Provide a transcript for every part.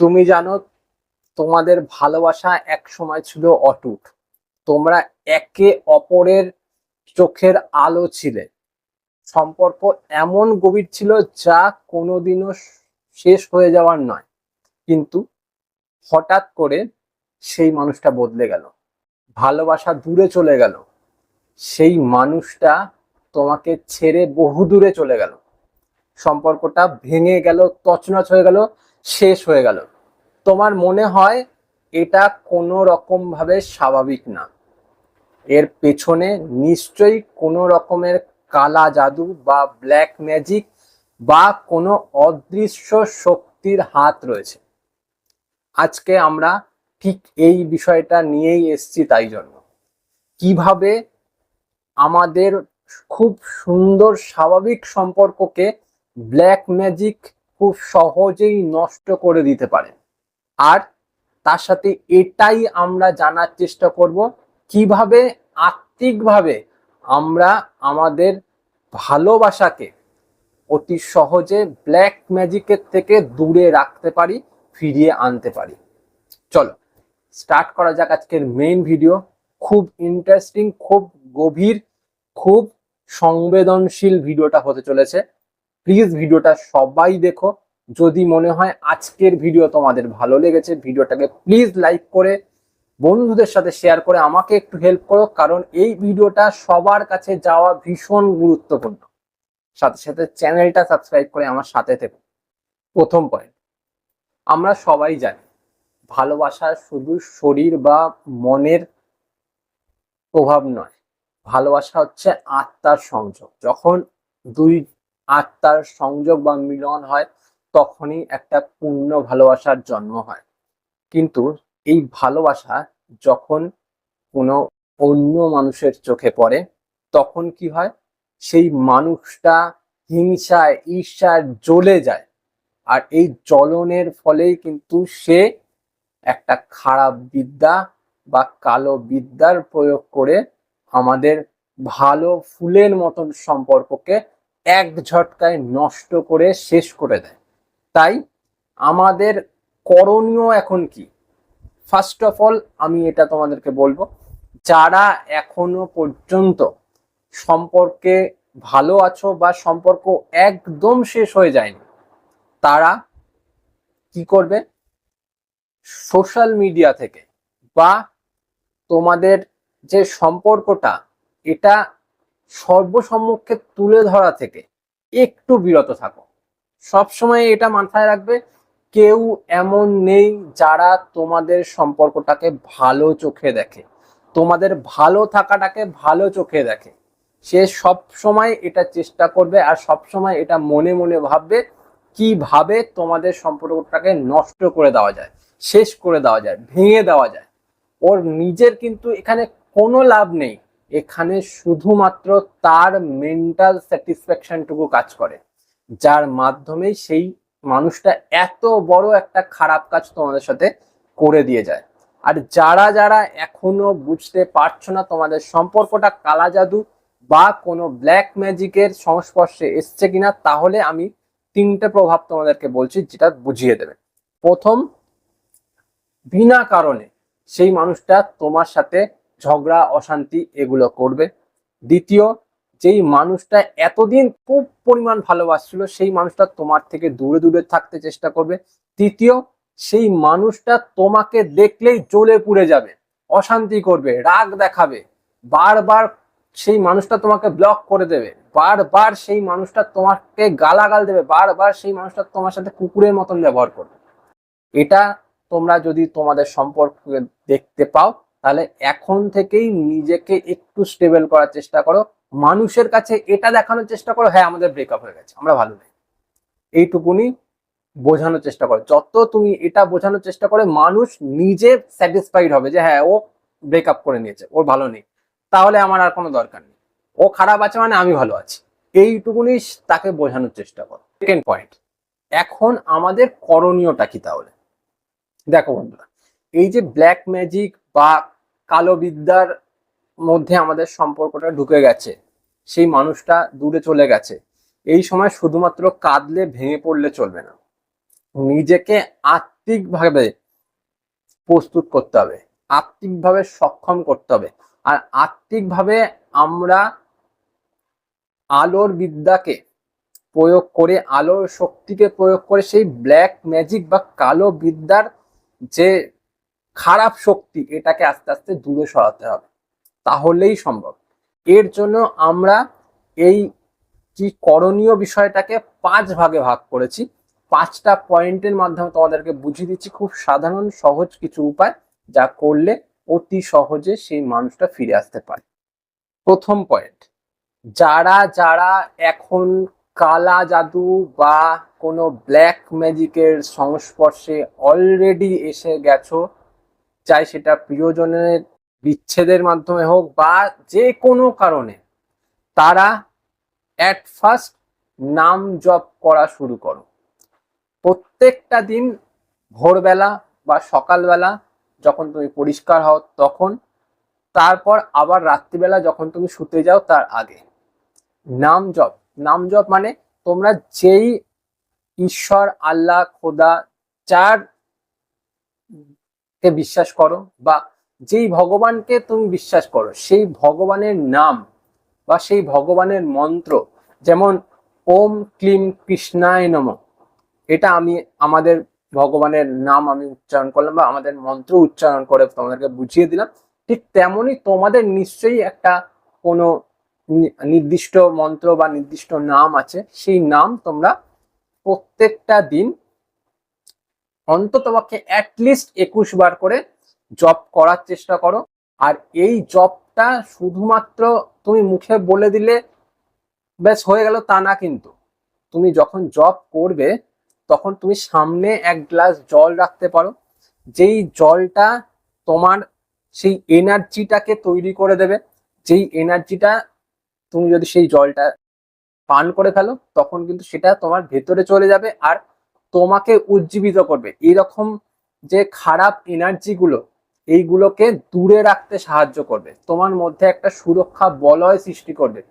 তুমি জানো, তোমাদের ভালোবাসা এক সময় ছিল অটুট। তোমরা একে অপরের চোখের আলো ছিলে। সম্পর্ক এমন গভীর ছিল যা কোনোদিনও শেষ হয়ে যাওয়ার নয়। কিন্তু হঠাৎ করে সেই মানুষটা বদলে গেল, ভালোবাসা দূরে চলে গেল, সেই মানুষটা তোমাকে ছেড়ে বহু দূরে চলে গেল। সম্পর্কটা ভেঙে গেল, তছনছ হয়ে গেল, শেষ হয়ে গেল। তোমার মনে হয় এটা কোনো রকম ভাবে স্বাভাবিক না। এর পেছনে নিশ্চয়ই কোনো রকমের কালা জাদু বা ব্ল্যাক ম্যাজিক বা কোনো অদৃশ্য শক্তির হাত রয়েছে। আজকে আমরা ঠিক এই বিষয়টা নিয়েই এসেছি। তাই জন্য কিভাবে আমাদের খুব সুন্দর স্বাভাবিক সম্পর্ককে ব্ল্যাক ম্যাজিক খুব সহজেই নষ্ট করে দিতে পারে। আর তার সাথে এটাই আমরা জানার চেষ্টা করব, কিভাবে আত্মিকভাবে আমরা আমাদের ভালোবাসাকে অতি সহজে ব্ল্যাক ম্যাজিকের থেকে দূরে রাখতে পারি, ফিরিয়ে আনতে পারি। চলো স্টার্ট করা যাক আজকের মেইন ভিডিও। খুব ইন্টারেস্টিং, খুব গভীর, খুব সংবেদনশীল ভিডিওটা হতে চলেছে। প্লিজ ভিডিওটা সবাই দেখো। যদি মনে হয় আজকের ভিডিও তোমাদের ভালো লেগেছে, ভিডিওটাকে প্লিজ লাইক করে বন্ধুদের সাথে শেয়ার করে আমাকে একটু হেল্প করো, কারণ এই ভিডিওটা সবার কাছে যাওয়া ভীষণ গুরুত্বপূর্ণ। সাথে সাথে চ্যানেলটা সাবস্ক্রাইব করে আমার সাথে থেকো। প্রথম পয়েন্ট, আমরা সবাই জানি ভালোবাসা শুধু শরীর বা মনের প্রভাব নয়। ভালোবাসা হচ্ছে আত্মার সংযোগ। যখন দুই আত্মার সংযোগ বা মিলন হয়, তখনই একটা পূর্ণ ভালোবাসার জন্ম হয়। কিন্তু এই ভালোবাসা যখন কোনো অন্য মানুষের চোখে পড়ে, তখন কি হয়? সেই মানুষটা হিংসায় ঈর্ষায় জ্বলে যায়। আর এই জ্বলনের ফলেই কিন্তু সে একটা খারাপ বিদ্যা বা কালো বিদ্যার প্রয়োগ করে আমাদের ভালো ফুলের মতন সম্পর্ককে এক ঝটকায় নষ্ট করে শেষ করে দেয়। তাই আমাদের করণীয় এখন কি? ফার্স্ট অফ অল আমি এটা তোমাদেরকে বলবো, যারা এখনো পর্যন্ত সম্পর্কে ভালো আছো বা সম্পর্ক একদম শেষ হয়ে যায়নি, তারা কি করবে? সোশ্যাল মিডিয়া থেকে বা তোমাদের যে সম্পর্কটা, এটা সর্বসম্মুখে তুলে ধরা থেকে একটু বিরত থাকো। সবসময় এটা মাথায় রাখবে, কেউ এমন নেই যারা তোমাদের সম্পর্কটাকে ভালো চোখে দেখে, তোমাদের ভালো থাকাটাকে ভালো চোখে দেখে। সে সব সময় এটা চেষ্টা করবে আর সব সময় এটা মনে মনে ভাববে কিভাবে তোমাদের সম্পর্কটাকে নষ্ট করে দেওয়া যায়, শেষ করে দেওয়া যায়, ভেঙে দেওয়া যায়। ওর নিজের কিন্তু এখানে কোনো লাভ নেই। এখানে শুধুমাত্র তার মেন্টাল স্যাটিসফ্যাকশনটুকু কাজ করে, যার মাধ্যমে সেই মানুষটা এত বড় একটা খারাপ কাজ তোমাদের সাথে করে দিয়ে যায়। আর যারা যারা এখনো বুঝতে পারছো না তোমাদের সম্পর্কটা কালা জাদু বা কোনো ব্ল্যাক ম্যাজিকের সংস্পর্শে এসছে কিনা, তাহলে আমি তিনটে প্রভাব তোমাদেরকে বলছি, যেটা বুঝিয়ে দেবে। প্রথম, বিনা কারণে সেই মানুষটা তোমার সাথে ঝগড়া অশান্তি এগুলো করবে। দ্বিতীয়, যেই মানুষটা এতদিন খুব পরিমাণ ভালোবাসছিল, সেই মানুষটা তোমার থেকে দূরে দূরে থাকতে চেষ্টা করবে। তৃতীয়, সেই মানুষটা তোমাকে দেখলেই জ্বলে পুড়ে যাবে, অশান্তি করবে, রাগ দেখাবে, বারবার সেই মানুষটা তোমাকে ব্লক করে দেবে, বারবার সেই মানুষটা তোমাকে গালাগাল দেবে, বারবার সেই মানুষটা তোমার সাথে কুকুরের মতন ব্যবহার করবে। এটা তোমরা যদি তোমাদের সম্পর্ক দেখতে পাও, তাহলে এখন থেকেই নিজেকে একটু স্টেবল করার চেষ্টা করো। মানুষের কাছে এটা দেখানোর চেষ্টা করো, হ্যাঁ আমাদের ব্রেকআপ হয়ে গেছে, আমরা ভালো নেই, এইটুকুনি বোঝানোর চেষ্টা করো। যত তুমি এটা বোঝানোর চেষ্টা করে, মানুষ নিজে স্যাটিসফাইড হবে যে হ্যাঁ ও ব্রেকআপ করে নিয়েছে, ওর ভালো নেই, তাহলে আমার আর কোনো দরকার নেই, ও খারাপ আছে মানে আমি ভালো আছি, এইটুকুনি তাকে বোঝানোর চেষ্টা করো। সেকেন্ড পয়েন্ট, এখন আমাদের করণীয়টা কি তাহলে? দেখো বন্ধুরা, এই যে ব্ল্যাক ম্যাজিক বা কালো বিদ্যার মধ্যে আমাদের সম্পর্কটা ঢুকে গেছে, সেই মানুষটা দূরে চলে গেছে, এই সময় শুধুমাত্র কাঁদলে ভেঙে পড়লে চলবে না। নিজেকে আত্মিকভাবে প্রস্তুত করতে হবে, আত্মিকভাবে সক্ষম করতে হবে। আর আত্মিকভাবে আমরা আলোর বিদ্যাকে প্রয়োগ করে, আলোর শক্তিকে প্রয়োগ করে সেই ব্ল্যাক ম্যাজিক বা কালো বিদ্যার যে খারাপ শক্তি, এটাকে আস্তে আস্তে দূরে সরাতে হবে, তাহলেই সম্ভব। এর জন্য আমরা এই কি করণীয় বিষয়টাকে 5 ভাগে ভাগ করেছি। 5টা পয়েন্টের মাধ্যমে তোমাদেরকে বুঝিয়ে দিচ্ছি, খুব সাধারণ সহজ কিছু উপায়, যা করলে অতি সহজে সেই মানুষটা ফিরে আসতে পারে। প্রথম পয়েন্ট, যারা যারা এখন কালা জাদু বা কোনো ব্ল্যাক ম্যাজিকের সংস্পর্শে অলরেডি এসে গেছো, চাই সেটা প্রিয়জনের বিচ্ছেদের মাধ্যমে হোক বা যে কোনো কারণে, তারা অ্যাট ফার্স্ট নাম জপ করা শুরু করো। প্রত্যেকটা দিন ভোরবেলা বা সকালবেলা যখন তুমি পরিষ্কার হও তখন, তারপর আবার রাত্রিবেলা যখন তুমি শুতে যাও তার আগে নাম জপ। নাম জপ মানে তোমরা যেই ঈশ্বর, আল্লাহ, খোদা, যার কে বিশ্বাস করো বা যেই ভগবানকে তুমি বিশ্বাস করো, সেই ভগবানের নাম বা সেই ভগবানের মন্ত্র, যেমন ওম ক্লিম কৃষ্ণায় নমঃ, এটা আমি আমাদের ভগবানের নাম আমি উচ্চারণ করলাম বা আমাদের মন্ত্র উচ্চারণ করে তোমাদেরকে বুঝিয়ে দিলাম। ঠিক তেমনই তোমাদের নিশ্চয়ই একটা কোনো নির্দিষ্ট মন্ত্র বা নির্দিষ্ট নাম আছে, সেই নাম তোমরা প্রত্যেকটা দিন অন্ততপক্ষে অ্যাটলিস্ট 21 বার করে জপ করার চেষ্টা করো। আর এই জপটা শুধুমাত্র তুমি মুখে বলে দিলে ব্যাস হয়ে গেল তা না, কিন্তু তুমি যখন জপ করবে তখন তুমি সামনে 1 গ্লাস জল রাখতে পারো, যেই জলটা তোমার সেই এনার্জিটাকে তৈরি করে দেবে। যেই এনার্জিটা তুমি যদি সেই জলটা পান করে ফেলো, তখন কিন্তু সেটা তোমার ভেতরে চলে যাবে আর তোমাকে উজ্জীবিত করবে। এরকম যে খারাপ এনার্জি গুলো, এইগুলোকে দূরে রাখতে সাহায্য করবে, তোমার মধ্যে একটা সুরক্ষা বলয় সৃষ্টি করবে,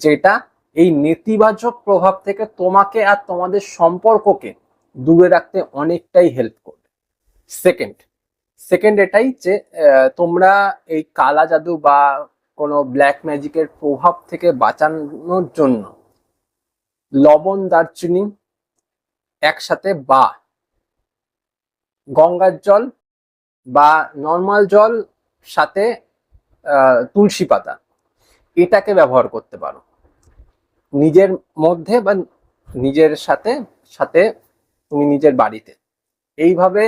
যেটা এই নেতিবাচক প্রভাব থেকে তোমাকে আর তোমাদের সম্পর্ককে দূরে রাখতে অনেকটাই হেল্প করবে। সেকেন্ড এটাই যে তোমরা এই কালা জাদু বা কোনো ব্ল্যাক ম্যাজিকের প্রভাব থেকে বাঁচানোর জন্য লবণ, দারচিনি একসাথে বা গঙ্গার জল বা নর্মাল জল সাথে তুলসী পাতা, এটাকে ব্যবহার করতে পারো নিজের মধ্যে বা নিজের সাথে সাথে তুমি নিজের বাড়িতে। এইভাবে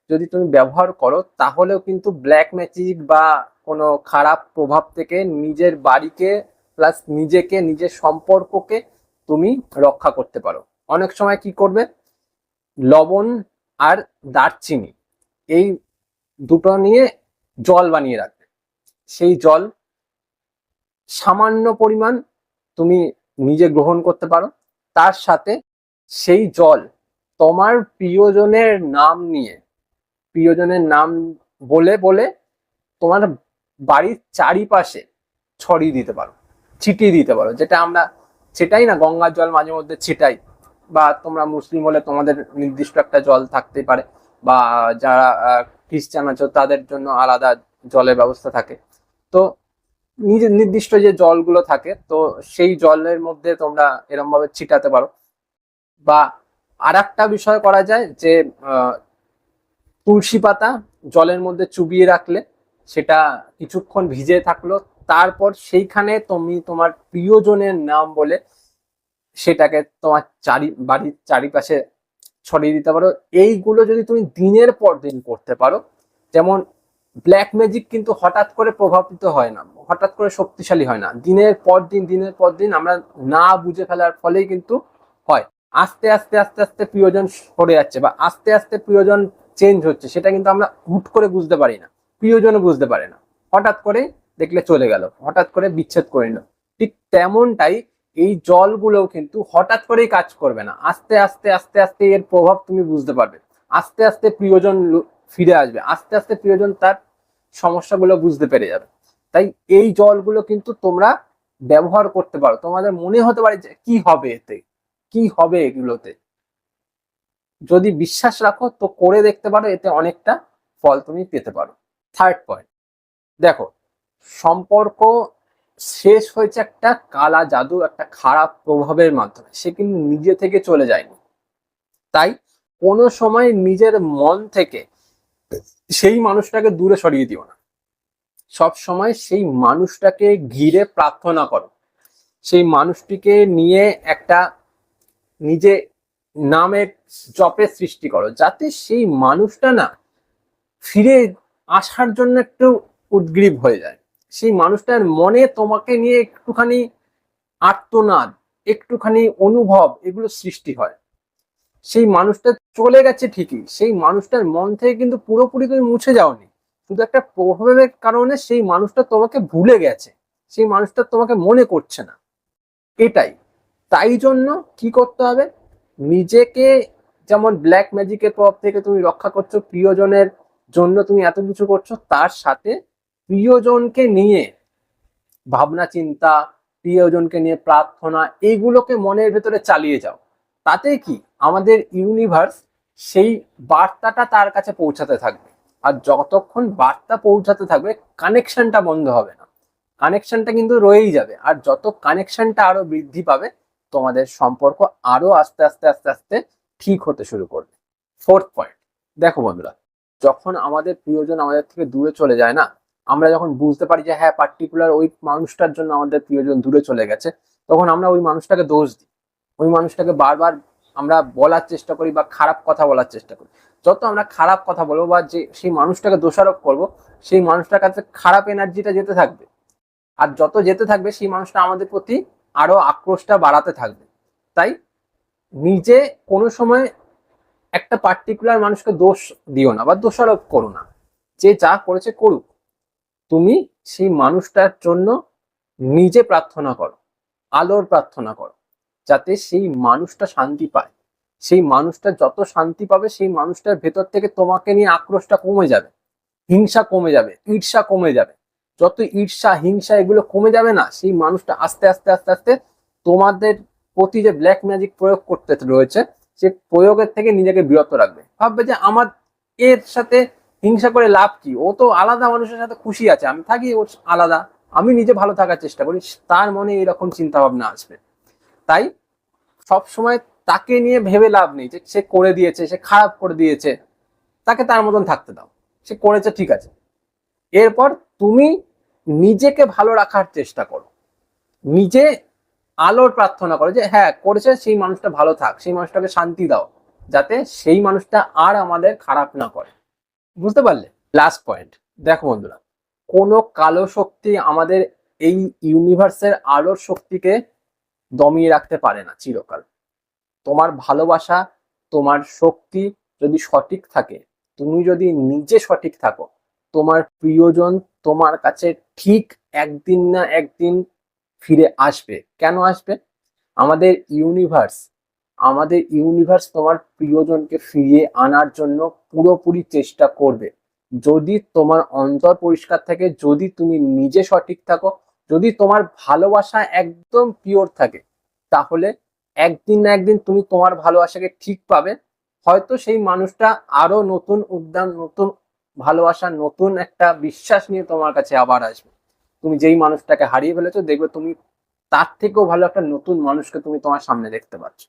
যদি তুমি ব্যবহার করো তাহলেও কিন্তু ব্ল্যাক ম্যাজিক বা কোনো খারাপ প্রভাব থেকে নিজের বাড়িকে প্লাস নিজেকে, নিজের সম্পর্ককে তুমি রক্ষা করতে পারো। অনেক সময় কি করবে, লবণ আর দারচিনি এই দুটো নিয়ে জল বানিয়ে রাখবে, সেই জল সামান্য পরিমাণ তুমি নিজে গ্রহণ করতে পারো, তার সাথে সেই জল তোমার প্রিয়জনের নাম নিয়ে, প্রিয়জনের নাম বলে বলে তোমার বাড়ির চারিপাশে ছড়িয়ে দিতে পারো, ছিটিয়ে দিতে পারো। যেটা আমরা ছিটাই না, গঙ্গার জল মাঝে মধ্যে ছিটাই, বা তোমরা মুসলিম হলে তোমাদের নির্দিষ্ট একটা জল থাকতেই পারে, বা যারা খ্রিস্টান আছো তাদের জন্য আলাদা জলের ব্যবস্থা থাকে। তো নিজের নির্দিষ্ট যে জলগুলো থাকে, তো সেই জলের মধ্যে তোমরা এরম ভাবে ছিটাতে পারো। বা আর একটা বিষয় করা যায় যে তুলসী পাতা জলের মধ্যে চুবিয়ে রাখলে সেটা কিছুক্ষণ ভিজে থাকলো, তারপর সেইখানে তুমি তোমার প্রিয়জনের নাম বলে সেটাকে তোমার বাড়ির চারিপাশে ছড়িয়ে দিতে পারো। এইগুলো যদি তুমি দিনের পর দিন করতে পারো, যেমন ব্ল্যাক ম্যাজিক কিন্তু হঠাৎ করে প্রভাবিত হয় না, হঠাৎ করে শক্তিশালী হয় না, দিনের পর দিন আমরা না বুঝে ফেলার ফলেই কিন্তু হয়। আস্তে আস্তে আস্তে আস্তে প্রিয়জন সরে যাচ্ছে বা আস্তে আস্তে প্রিয়জন চেঞ্জ হচ্ছে, সেটা কিন্তু আমরা হুট করে বুঝতে পারি না, প্রিয়জনও বুঝতে পারে না, হঠাৎ করে দেখলে চলে গেল, হঠাৎ করে বিচ্ছেদ করে নিল। ঠিক তেমনটাই এই জলগুলোও কিন্তু হঠাৎ করেই কাজ করবে না, আস্তে আস্তে আস্তে আস্তে এর প্রভাব তুমি বুঝতে পারবে, আস্তে আস্তে প্রিয়জন ফিরে আসবে, আস্তে আস্তে প্রিয়জন তার সমস্যাগুলো বুঝতে পেরে যাবে। তাই এই জলগুলো কিন্তু তোমরা ব্যবহার করতে পারো। তোমাদের মনে হতে পারে যে কি হবে এতে, কি হবে এগুলোতে, যদি বিশ্বাস রাখো তো করে দেখতে পারো, এতে অনেকটা ফল তুমি পেতে পারো। থার্ড পয়েন্ট, দেখো সম্পর্ক শেষ হয়েছে একটা কালা জাদু, একটা খারাপ প্রভাবের মাধ্যমে, সে কিন্তু নিজে থেকে চলে যায়নি। তাই কোনো সময় নিজের মন থেকে সেই মানুষটাকে দূরে সরিয়ে দিও না। সব সময় সেই মানুষটাকে ঘিরে প্রার্থনা করো, সেই মানুষটিকে নিয়ে একটা নিজে নামের জপের সৃষ্টি করো, যাতে সেই মানুষটা না ফিরে আসার জন্য একটু উদ্গ্রীব হয়ে যায়। সেই মানুষটার মনে তোমাকে নিয়ে একটুখানি আর্তনাদ, একটুখানি অনুভব, এগুলো সৃষ্টি হয়। সেই মানুষটা চলে গেছে ঠিকই, সেই মানুষটার মন থেকে কিন্তু পুরোপুরি তুমি মুছে যাওনি, শুধু একটা প্রভাবের কারণে সেই মানুষটা তোমাকে ভুলে গেছে, সেই মানুষটা তোমাকে মনে করছে না, এটাই। তাই জন্য কি করতে হবে, নিজেকে যেমন ব্ল্যাক ম্যাজিকের প্রভাব থেকে তুমি রক্ষা করছো, প্রিয়জনের জন্য তুমি এত কিছু করছো, তার সাথে প্রিয়জনকে নিয়ে ভাবনা চিন্তা, প্রিয়জনকে নিয়ে প্রার্থনা, এইগুলোকে মনের ভেতরে চালিয়ে যাও। তাতে কি আমাদের ইউনিভার্স সেই বার্তাটা তার কাছে পৌঁছাতে থাকবে। আর যতক্ষণ বার্তা পৌঁছাতে থাকবে, কানেকশনটা বন্ধ হবে না, কানেকশনটা কিন্তু রয়েই যাবে। আর যত কানেকশনটা আরো বৃদ্ধি পাবে, তোমাদের সম্পর্ক আরো আস্তে আস্তে আস্তে আস্তে ঠিক হতে শুরু করবে। ফোর্থ পয়েন্ট, দেখো বন্ধুরা, যখন আমাদের প্রিয়জন আমাদের থেকে দূরে চলে যায় না, আমরা যখন বুঝতে পারি যে হ্যাঁ পার্টিকুলার ওই মানুষটার জন্য আমাদের প্রিয়জন দূরে চলে গেছে, তখন আমরা ওই মানুষটাকে দোষ দিই, ওই মানুষটাকে বারবার আমরা বলার চেষ্টা করি বা খারাপ কথা বলার চেষ্টা করি। যত আমরা খারাপ কথা বলবো বা যে সেই মানুষটাকে দোষারোপ করব, সেই মানুষটার কাছে খারাপ এনার্জিটা যেতে থাকবে। আর যত যেতে থাকবে, সেই মানুষটা আমাদের প্রতি আরো আক্রোশটা বাড়াতে থাকবে। তাই নিজে কোনো সময় একটা পার্টিকুলার মানুষকে দোষ দিও না বা দোষারোপ করো না, যে যা করেছে করুক, তুমি সেই মানুষটার জন্য নিজে প্রার্থনা করো, আলোর প্রার্থনা করো, যাতে সেই মানুষটা শান্তি পায়। সেই মানুষটা যত শান্তি পাবে, সেই মানুষটার ভেতর থেকে তোমাকে নিয়ে আক্রোশটা কমে যাবে, হিংসা কমে যাবে, ঈর্ষা কমে যাবে। যত ঈর্ষা হিংসা এগুলো কমে যাবে না, সেই মানুষটা আস্তে আস্তে আস্তে আস্তে তোমাদের প্রতি যে ব্ল্যাক ম্যাজিক প্রয়োগ করতে রয়েছে, সে প্রয়োগের থেকে নিজেকে বিরত রাখবে। ভাববে যে আমার এর সাথে হিংসা করে লাভ কি, ও তো আলাদা মানুষের সাথে খুশি আছে, আমি থাকি ওর আলাদা, আমি নিজে ভালো থাকার চেষ্টা করি, তার মনে এরকম চিন্তা ভাবনা আসবে। তাই সব সময় তাকে নিয়ে ভেবে লাভ নেই যে সে করে দিয়েছে, সে খারাপ করে দিয়েছে, তাকে তার মতন থাকতে দাও, সে করেছে ঠিক আছে। এরপর তুমি নিজেকে ভালো রাখার চেষ্টা করো, নিজে আলোর প্রার্থনা করো যে হ্যাঁ করেছে, সেই মানুষটা ভালো থাক, সেই মানুষটাকে শান্তি দাও, যাতে সেই মানুষটা আর আমাদের খারাপ না করে। বুঝতে পারলে? লাস্ট পয়েন্ট, দেখো বন্ধুরা, কোনো কালো শক্তি আমাদের এই ইউনিভার্সের আলোর শক্তিকে দমিয়ে রাখতে পারে না চিরকাল। তোমার ভালোবাসা, তোমার শক্তি যদি সঠিক থাকে, তুমি যদি নিজে সঠিক থাকো, তোমার প্রিয়জন তোমার কাছে ঠিক একদিন না একদিন ফিরে আসবে। কেন আসবে? আমাদের ইউনিভার্স আমাদের ইউনিভার্স তোমার প্রিয়জনকে ফিরিয়ে আনার জন্য পুরোপুরি চেষ্টা করবে, যদি তোমার অন্তর পরিষ্কার থাকে, যদি তুমি নিজে সঠিক থাকো, যদি তোমার ভালোবাসা একদম পিওর থাকে, তাহলে একদিন না একদিন তুমি তোমার ভালোবাসাকে ঠিক পাবে। হয়তো সেই মানুষটা আরো নতুন উদ্যান, নতুন ভালোবাসা, নতুন একটা বিশ্বাস নিয়ে তোমার কাছে আবার আসবে। তুমি যেই মানুষটাকে হারিয়ে ফেলেছো, দেখবে তুমি তার থেকেও ভালো একটা নতুন মানুষকে তুমি তোমার সামনে দেখতে পাচ্ছ।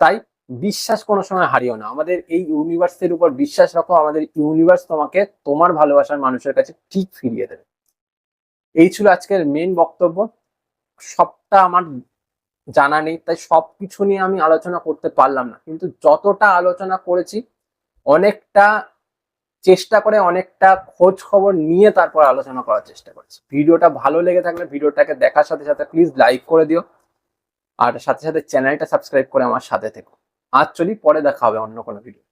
তাই বিশ্বাস কোনো সময় হারিও না, আমাদের এই ইউনিভার্সের উপর বিশ্বাস রাখো, আমাদের ইউনিভার্স তোমাকে তোমার ভালোবাসার মানুষের কাছে ঠিক ফিরিয়ে দেবে। এই ছিল আজকের মেন বক্তব্য। সবটা আমার জানা নেই, তাই সবকিছু নিয়ে আমি আলোচনা করতে পারলাম না, কিন্তু যতটা আলোচনা করেছি অনেকটা চেষ্টা করে, অনেকটা খোঁজ খবর নিয়ে তারপর আলোচনা করার চেষ্টা করেছি। ভিডিওটা ভালো লেগে থাকলে ভিডিওটাকে দেখার সাথে সাথে প্লিজ লাইক করে দিও, আর সাথে সাথে চ্যানেলটা সাবস্ক্রাইব করে আমার সাথে থেকো। আজ চলি, পরে দেখা হবে অন্য কোনো ভিডিও।